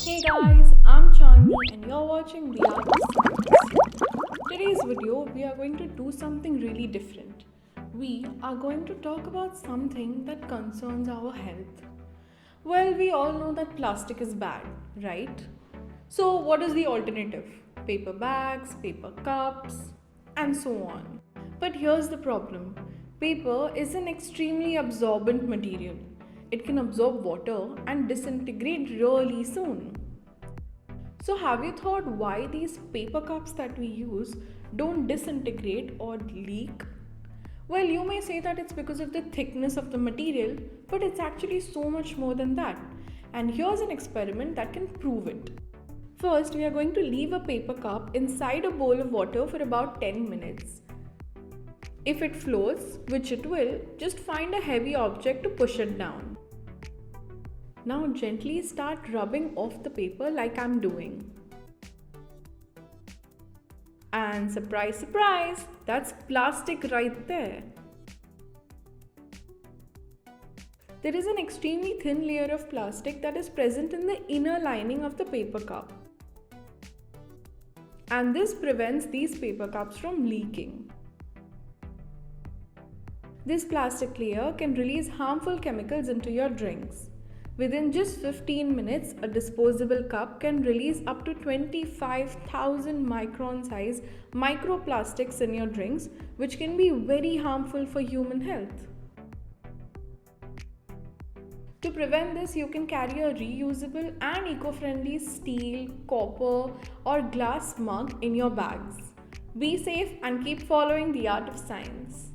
Hey guys, I'm Chandni and you're watching the Art of Science. Today's video, we are going to do something really different. We are going to talk about something that concerns our health. Well, we all know that plastic is bad, right? So, what is the alternative? Paper bags, paper cups, and so on. But here's the problem, paper is an extremely absorbent material. It can absorb water and disintegrate really soon. So, have you thought why these paper cups that we use don't disintegrate or leak? Well, you may say that it's because of the thickness of the material, but it's actually so much more than that. And here's an experiment that can prove it. First, we are going to leave a paper cup inside a bowl of water for about 10 minutes. If it floats, which it will, just find a heavy object to push it down. Now gently start rubbing off the paper like I'm doing. And surprise, surprise, that's plastic right there. There is an extremely thin layer of plastic that is present in the inner lining of the paper cup. And this prevents these paper cups from leaking. This plastic layer can release harmful chemicals into your drinks. Within just 15 minutes, a disposable cup can release up to 25,000 micron size microplastics in your drinks, which can be very harmful for human health. To prevent this, you can carry a reusable and eco-friendly steel, copper, or glass mug in your bags. Be safe and keep following the art of science.